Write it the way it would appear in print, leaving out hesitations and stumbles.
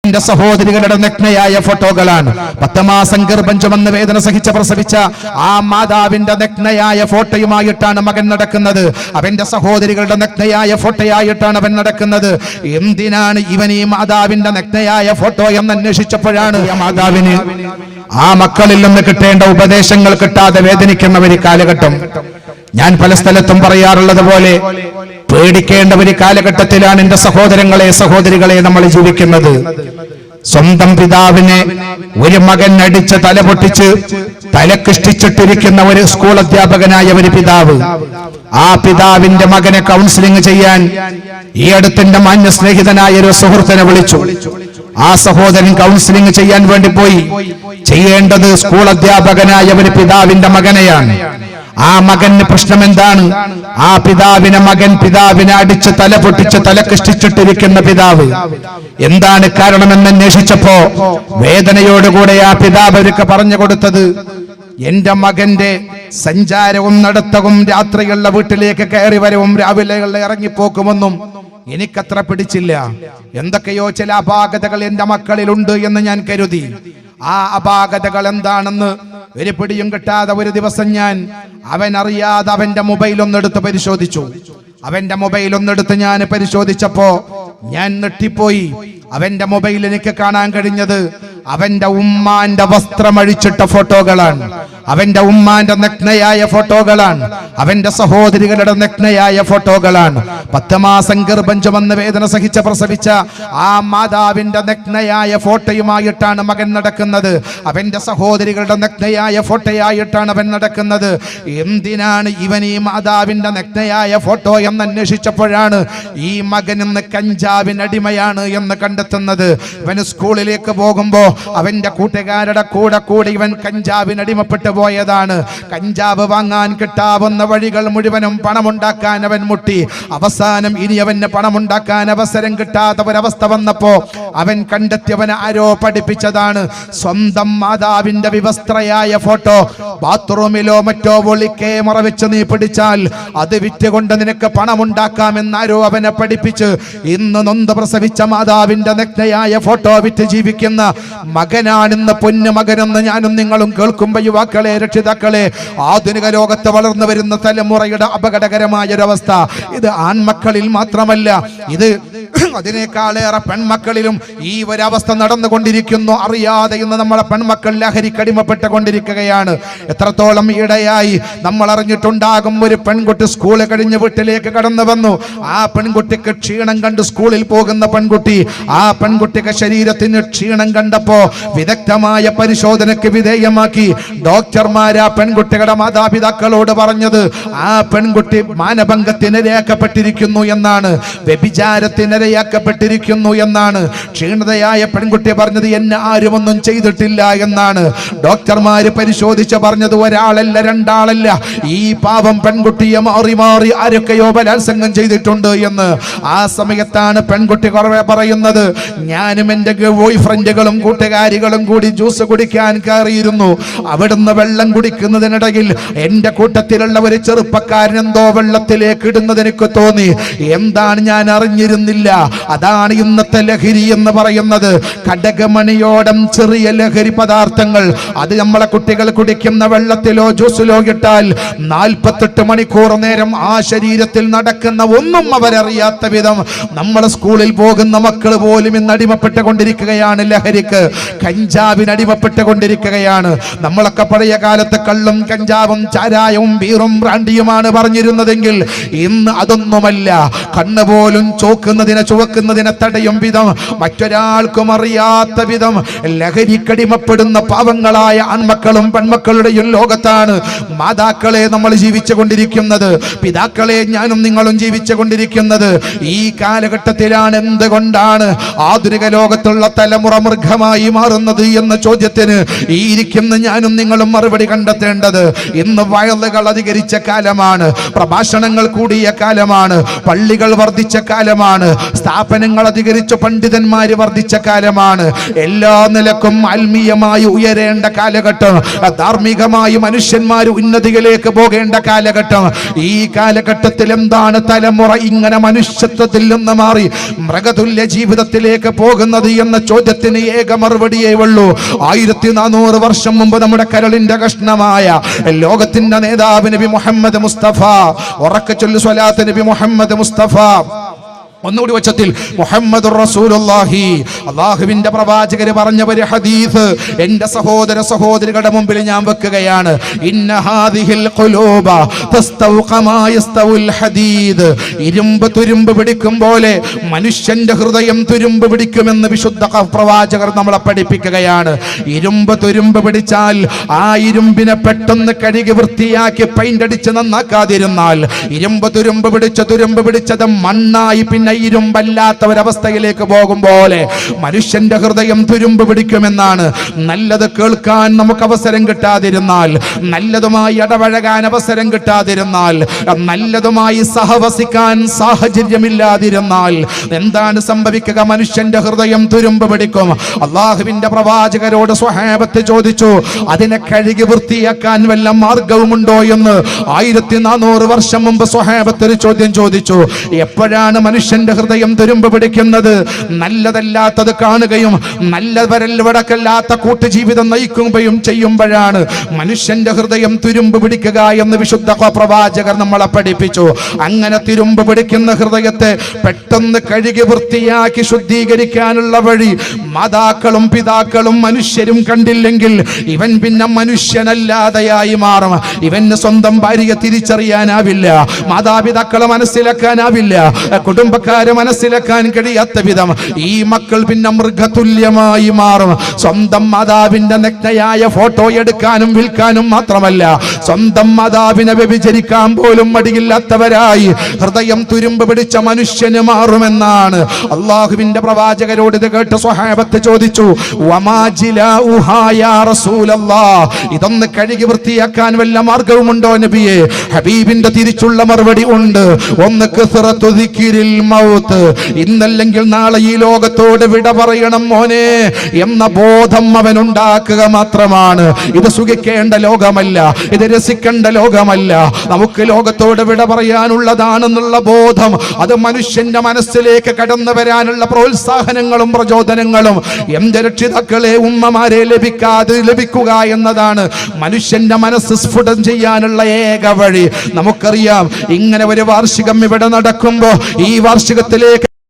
അവന്റെ സഹോദരികളുടെ നഗ്നയായ ഫോട്ടോകളാണ്. 10 മാസം ഗർഭം ചുമന്ന് വേദന സഹിച്ച് പ്രസവിച്ച ആ മാതാവിന്റെ നഗ്നയായ ഫോട്ടോയുമായിട്ടാണ് മകൻ നടക്കുന്നത്. അവന്റെ സഹോദരികളുടെ നഗ്നയായ ഫോട്ടോയായിട്ടാണ് അവൻ നടക്കുന്നത്. എന്തിനാണ് ഇവൻ ഈ മാതാവിന്റെ നഗ്നയായ ഫോട്ടോ എന്ന് അന്വേഷിച്ചപ്പോഴാണ് മാതാവിന് ആ മക്കളിൽ നിന്ന് കിട്ടേണ്ട ഉപദേശങ്ങൾ കിട്ടാതെ വേദനിക്കുന്ന ഒരു കാലഘട്ടം. ഞാൻ പല സ്ഥലത്തും പറയാറുള്ളത് പോലെ പേടിക്കേണ്ട ഒരു കാലഘട്ടത്തിലാണ് എന്റെ സഹോദരങ്ങളെ സഹോദരികളെ നമ്മൾ ജീവിക്കുന്നത്. സ്വന്തം പിതാവിനെ ഒരു മകൻ അടിച്ച് തല പൊട്ടിച്ച് തലക്കിഷ്ടിച്ചിട്ടിരിക്കുന്ന ഒരു സ്കൂൾ അധ്യാപകനായ ഒരു പിതാവ്, ആ പിതാവിന്റെ മകനെ കൗൺസിലിംഗ് ചെയ്യാൻ ഈ അടുത്തിന്റെ മാന്യ സ്നേഹിതനായ ഒരു സുഹൃത്തിനെ വിളിച്ചു. ആ സഹോദരൻ കൗൺസിലിംഗ് ചെയ്യാൻ വേണ്ടി പോയി. ചെയ്യേണ്ടത് സ്കൂൾ അധ്യാപകനായ ഒരു പിതാവിന്റെ മകനെയാണ്. ആ മകന് പ്രശ്നം എന്താണ്? ആ പിതാവിനെ അടിച്ച് തല പൊട്ടിച്ച് തലക്കിഷ്ടിച്ചിട്ടിരിക്കുന്ന പിതാവ്. എന്താണ് കാരണമെന്ന് അന്വേഷിച്ചപ്പോ വേദനയോടുകൂടെ ആ പിതാവ് അവർക്ക് പറഞ്ഞു കൊടുത്തത്, എന്റെ മകന്റെ സഞ്ചാരവും നടത്തവും രാത്രിയുള്ള വീട്ടിലേക്ക് കയറി വരവും രാവിലെയുള്ള ഇറങ്ങിപ്പോക്കുമൊന്നും എനിക്കത്ര പിടിച്ചില്ല. എന്തൊക്കെയോ ചില അപാകതകൾ എന്റെ മക്കളിലുണ്ട് എന്ന് ഞാൻ കരുതി. ആ അപാകതകൾ എന്താണെന്ന് ഒരു പിടിയും കിട്ടാതെ ഒരു ദിവസം ഞാൻ അവൻ അറിയാതെ അവന്റെ മൊബൈൽ ഒന്നെടുത്ത് പരിശോധിച്ചു. അവന്റെ മൊബൈൽ ഒന്നെടുത്ത് ഞാൻ പരിശോധിച്ചപ്പോ ഞാൻ ഞെട്ടിപ്പോയി. അവന്റെ മൊബൈൽ എനിക്ക് കാണാൻ കഴിഞ്ഞത് അവന്റെ ഉമ്മാന്റെ വസ്ത്രമഴിച്ചിട്ട ഫോട്ടോകളാണ്. അവന്റെ ഉമ്മാന്റെ നഗ്നയായ ഫോട്ടോകളാണ്. അവന്റെ സഹോദരികളുടെ നഗ്നയായ ഫോട്ടോകളാണ്. 10 മാസം ഗർഭം ചുമന്ന് വേദന സഹിച്ച് പ്രസവിച്ച ആ മാതാവിന്റെ നഗ്നയായ ഫോട്ടോയുമായിട്ടാണ് മകൻ നടക്കുന്നത്. അവന്റെ സഹോദരികളുടെ നഗ്നയായ ഫോട്ടോയായിട്ടാണ് അവൻ നടക്കുന്നത്. എന്തിനാണ് ഇവൻ ഈ മാതാവിന്റെ നഗ്നയായ ഫോട്ടോ എന്ന് അന്വേഷിച്ചപ്പോഴാണ് ഈ മകൻ ഇന്ന് കഞ്ചാവിനടിമയാണ് എന്ന് കണ്ടെത്തുന്നത്. ഇവന് സ്കൂളിലേക്ക് പോകുമ്പോ അവന്റെ കൂട്ടുകാരുടെ കൂടെ ഇവൻ കഞ്ചാവിനടിമപ്പെട്ടു പോയതാണ്. കഞ്ചാവ് വാങ്ങാൻ കിട്ടാവുന്ന വഴികൾ മുഴുവനും പണമുണ്ടാക്കാൻ അവൻ മുട്ടി. അവസാനം ഇനി അവന് പണമുണ്ടാക്കാൻ അവസരം കിട്ടാത്ത ഒരവസ്ഥ വന്നപ്പോ അവൻ കണ്ടെത്തിയവനെ ആരോ പഠിപ്പിച്ചതാണ്. സ്വന്തം മാതാവിന്റെ വിവസ്ത്രയായ ഫോട്ടോ ബാത്റൂമിലോ മറ്റോ ഒളിക്കേ മറവെച്ച് നീ പിടിച്ചാൽ അത് വിറ്റുകൊണ്ട് നിനക്ക് പണമുണ്ടാക്കാമെന്നാരോ അവനെ പഠിപ്പിച്ച് ഇന്ന് നൊന്ത് പ്രസവിച്ച മാതാവിന്റെ നഗ്നയായ ഫോട്ടോ വിറ്റ് ജീവിക്കുന്ന മകനാണിന്ന് പൊന്നു മകനെന്ന് ഞാനും നിങ്ങളും കേൾക്കുമ്പോൾ യുവാക്കളെ, രക്ഷിതാക്കളെ, ആധുനിക ലോകത്ത് വളർന്നു വരുന്ന തലമുറയുടെ അപകടകരമായ ഒരവസ്ഥ ഇത് ആൺമക്കളിൽ മാത്രമല്ല, ഇത് അതിനേക്കാളേറെ പെൺമക്കളിലും ഈ ഒരവസ്ഥ നടന്നുകൊണ്ടിരിക്കുന്നു. അറിയാതെ ഇന്ന് നമ്മളെ പെൺമക്കൾ ലഹരിക്കടിമപ്പെട്ടുകൊണ്ടിരിക്കുകയാണ്. എത്രത്തോളം ഇടയായി നമ്മൾ അറിഞ്ഞിട്ടുണ്ടാകും. ഒരു പെൺകുട്ടി സ്കൂൾ കഴിഞ്ഞ് വീട്ടിലേക്ക് കടന്നു വന്നു. ആ പെൺകുട്ടിക്ക് ക്ഷീണം കണ്ട് സ്കൂളിൽ പോകുന്ന പെൺകുട്ടി, ആ പെൺകുട്ടിക്ക് ശരീരത്തിന് ക്ഷീണം കണ്ടപ്പോ വിദഗ്ധമായ പരിശോധനയ്ക്ക് വിധേയമാക്കി ഡോക്ടർമാർ ആ പെൺകുട്ടികളുടെ മാതാപിതാക്കളോട് പറഞ്ഞത് ആ പെൺകുട്ടി മാനഭംഗത്തിനിരയാക്കപ്പെട്ടിരിക്കുന്നു എന്നാണ്, വ്യഭിചാരത്തിനിരയാക്കപ്പെട്ടിരിക്കുന്നു എന്നാണ്. ക്ഷീണതയായ പെൺകുട്ടി പറഞ്ഞത് എന്നെ ആരുമൊന്നും ചെയ്തിട്ടില്ല എന്നാണ്. ഡോക്ടർമാര് പരിശോധിച്ച് പറഞ്ഞത് ഒരാളല്ല രണ്ടാളല്ല, ഈ പാവം പെൺകുട്ടിയെ മാറി മാറി ആരൊക്കെയോ ബലാത്സംഗം ചെയ്തിട്ടുണ്ട് എന്ന്. ആ സമയത്താണ് പെൺകുട്ടി കുറവേ പറയുന്നത്, ഞാനും എൻ്റെ ബോയ് ഫ്രണ്ടുകളും കൂട്ടുകാരികളും കൂടി ജ്യൂസ് കുടിക്കാൻ കയറിയിരുന്നു. അവിടുന്ന് വെള്ളം കുടിക്കുന്നതിനിടയിൽ എൻ്റെ കൂട്ടത്തിലുള്ള ഒരു ചെറുപ്പക്കാരൻ എന്തോ വെള്ളത്തിലേക്ക് ഇടുന്നത് എനിക്ക് തോന്നി. എന്താണ് ഞാൻ അറിഞ്ഞിരുന്നില്ല. അതാണ് ഇന്നത്തെ ലഹരി എന്ന് പറയുന്നത്. കടകമണിയോടം ചെറിയ ലഹരി പദാർത്ഥങ്ങൾ അത് നമ്മളെ കുട്ടികൾ കുടിക്കുന്ന വെള്ളത്തിലോ ജ്യൂസിലോ ഇട്ടാൽ 48 മണിക്കൂർ നേരം ആ ശരീരത്തിൽ നടക്കുന്ന ഒന്നും അവരറിയാത്ത വിധം നമ്മളെ സ്കൂളിൽ പോകുന്ന മക്കൾ പോലും ഇന്ന് അടിമപ്പെട്ടുകൊണ്ടിരിക്കുകയാണ് ലഹരിക്ക്. കഞ്ചാവിന് അടിമപ്പെട്ടുകൊണ്ടിരിക്കുകയാണ്. നമ്മളൊക്കെ പഴയ കാലത്ത് കള്ളും കഞ്ചാവും ചാരായവും ബീറും ബ്രാൻഡിയുമാണ് പറഞ്ഞിരുന്നതെങ്കിൽ ഇന്ന് അതൊന്നുമല്ല. കണ്ണുപോലും ചുവക്കുന്നതിനെ തടയും വിധം, മറ്റൊരാൾക്കും അറിയാത്ത വിധം ലഹരിക്കടിമപ്പെടുന്ന പാവങ്ങളായ ആൺമക്കളും പെൺമക്കളുടെയും ലോകത്താണ് മാതാക്കളെ നമ്മൾ ജീവിച്ചുകൊണ്ടിരിക്കുന്നത്. പിതാക്കളെ ഞാനും നിങ്ങളും ജീവിച്ചുകൊണ്ടിരിക്കുന്നത്. ഈ കാലഘട്ടത്തിലാണ് എന്തുകൊണ്ടാണ് ആധുനിക ലോകത്തുള്ള തലമുറ മൃഗമായി മാറുന്നത് എന്ന ചോദ്യത്തിന് ഈ ഇരിക്കുന്ന ഞാനും നിങ്ങളും മറുപടി കണ്ടെത്തേണ്ടത്. ഇന്ന് വയലുകൾ അധികരിച്ച കാലമാണ്, പ്രഭാഷണങ്ങൾ കൂടിയ കാലമാണ്, പള്ളികൾ വർദ്ധിച്ച കാലമാണ്, സ്ഥാപനങ്ങൾ അധികരിച്ചു പണ്ഡിതന്മാര് വർദ്ധിച്ച കാലമാണ്. എല്ലാ നിലക്കും ആത്മീയമായി ഉയരേണ്ട കാലഘട്ടം, ധാർമ്മികമായി മനുഷ്യന്മാർ ഉന്നതികളിലേക്ക് പോകേണ്ട കാലഘട്ടം. ഈ കാലഘട്ടത്തിൽ എന്താണ് തലമുറ ഇങ്ങനെ മനുഷ്യത്വത്തിൽ നിന്ന് മാറി മൃഗതുല്യ ജീവിതത്തിലേക്ക് പോകുന്നത് എന്ന ചോദ്യത്തിന് ഏക മറുപടിയേ ഉള്ളൂ. 1400 വർഷം മുമ്പ് നമ്മുടെ കരളിന്റെ കഷ്ണമായ ലോകത്തിന്റെ നേതാവ് നബി മുഹമ്മദ് മുസ്തഫ, ഉറക്കെ ചൊല്ലു സ്വലാത്ത് നബി മുഹമ്മദ് മുസ്തഫ, ഒന്നുകൂടി വച്ചത്തിൽ മുഹമ്മദുർ റസൂലുള്ളാഹി, അല്ലാഹുവിന്റെ പ്രവാചകർ പറഞ്ഞ ഒരു ഹദീസ് എൻ്റെ സഹോദര സഹോദരികളുടെ മുമ്പിൽ ഞാൻ വെക്കുകയാണ്. ഇന്ന ഹാദിഹിൽ ഖുലൂബ തസ്തവു കമാ യസ്തവുൽ ഹദീദ്. ഇരുമ്പ് തുരുമ്പ് പിടിക്കും പോലെ മനുഷ്യന്റെ ഹൃദയം തുരുമ്പ് പിടിക്കുമെന്ന് വിശുദ്ധ പ്രവാചകർ നമ്മളെ പഠിപ്പിക്കുകയാണ്. ഇരുമ്പ് തുരുമ്പ് പിടിച്ചാൽ ആ ഇരുമ്പിനെ പെട്ടെന്ന് കഴുകി വൃത്തിയാക്കി പെയിന്റ് അടിച്ച് നന്നാക്കാതിരുന്നാൽ ഇരുമ്പ് തുരുമ്പ് പിടിച്ചത് മണ്ണായി പിന്നെ ഇരുമ്പല്ലാത്ത ഒരവസ്ഥയിലേക്ക് പോകും പോലെ മനുഷ്യന്റെ ഹൃദയം തുരുമ്പ് പിടിക്കുമെന്നാണ്. നല്ലത് കേൾക്കാൻ നമുക്ക് അവസരം കിട്ടാതിരുന്നാൽ, നല്ലതുമായി ഇടപഴകാൻ അവസരം കിട്ടാതിരുന്നാൽ, നല്ലതുമായി സഹവസിക്കാൻ സാഹചര്യമില്ലാതിരുന്നാൽ എന്താണ് സംഭവിക്കുക? മനുഷ്യന്റെ ഹൃദയം തുരുമ്പ് പിടിക്കും. അള്ളാഹുവിന്റെ പ്രവാചകരോട് സ്വഹാബത്ത് ചോദിച്ചു, അതിനെ കഴുകി വൃത്തിയാക്കാൻ വല്ല മാർഗവുമുണ്ടോ എന്ന്. 1400 വർഷം മുമ്പ് സ്വഹാബത്ത് ഒരു ചോദ്യം ചോദിച്ചു. എപ്പോഴാണ് മനുഷ്യന്റെ ഹൃദയം തുരുമ്പ് പിടിക്കുന്നത്? നല്ലതല്ലാത്തത് കാണുകയും നല്ലവരല്ലാത്ത കൂട്ടുജീവിതം നയിക്കുകയും ചെയ്യുമ്പോഴാണ് മനുഷ്യന്റെ ഹൃദയം തുരുമ്പ് പിടിക്കുക എന്ന് വിശുദ്ധ പ്രവാചകർ നമ്മളെ പഠിപ്പിച്ചു. അങ്ങനെ തുരുമ്പ് പിടിക്കുന്ന ഹൃദയത്തെ പെട്ടെന്ന് കഴുകി വൃത്തിയാക്കി ശുദ്ധീകരിക്കാനുള്ള വഴി മാതാക്കളും പിതാക്കളും മനുഷ്യരും കണ്ടില്ലെങ്കിൽ ഇവൻ പിന്നെ മനുഷ്യനല്ലാതെയായി മാറും. ഇവന് സ്വന്തം ഭാര്യയെ തിരിച്ചറിയാനാവില്ല, മാതാപിതാക്കളെ മനസ്സിലാക്കാനാവില്ല, കുടുംബക്കാരെ മനസ്സിലാക്കാൻ കഴിയാത്ത വിധം ഈ മക്കൾ പിന്നെ മൃഗതുല്യമായി മാറും. സ്വന്തം മാതാവിന്റെ നഗ്നയായ ഫോട്ടോ എടുക്കാനും വിൽക്കാനും മാത്രമല്ല, സ്വന്തം മാതാവിനെ വ്യഭിചരിക്കാൻ പോലും മടിയില്ലാത്തവരായി ഹൃദയം തുരുമ്പ് പിടിച്ച മനുഷ്യന് മാറുമെന്നാണ് അള്ളാഹുവിന്റെ പ്രവാചകരോട്. ഇത് കേട്ട് സ്വഹാബത്ത് ചോദിച്ചു, വമാ ജിലാഉഹാ യാ റസൂലല്ലാഹ്, ഇതൊന്ന് കഴുകി വൃത്തിയാക്കാൻ വല്ല മാർഗവുമുണ്ടോ നബിയെ? ഹബീബിന്റെ തിരിച്ചുള്ള മറുപടി ഉണ്ട്. ഒന്ന് കസറത്തു ദിക്രിൽ മൗത്ത്, ഇന്നല്ലെങ്കിൽ നാളെ ഈ ലോകത്തോട് വിട പറയണം മോനെ എന്ന ബോധം അവനുണ്ടാക്കുക മാത്രമാണ്. ഇത് സുഖിക്കേണ്ട ലോകമല്ല, ഇത് രസിക്കേണ്ട ലോകമല്ല. നമുക്ക് ലോകത്തോട് വിട പറയാനുള്ളതാണെന്നുള്ള ബോധം അത് മനുഷ്യന്റെ മനസ്സിലേക്ക് കടന്നു വരാനുള്ള പ്രോത്സാഹനങ്ങളും പ്രചോദനങ്ങളും എന്റെ രക്ഷിതാക്കളെ ഉമ്മമാരെ ലഭിക്കുക എന്നതാണ് മനുഷ്യന്റെ മനസ്സ് സ്ഫുടം ചെയ്യാനുള്ള ഏക വഴി. നമുക്കറിയാം, ഇങ്ങനെ ഒരു വാർഷികം ഇവിടെ നടക്കുമ്പോ ഈ വാർഷികത്തിലേക്ക്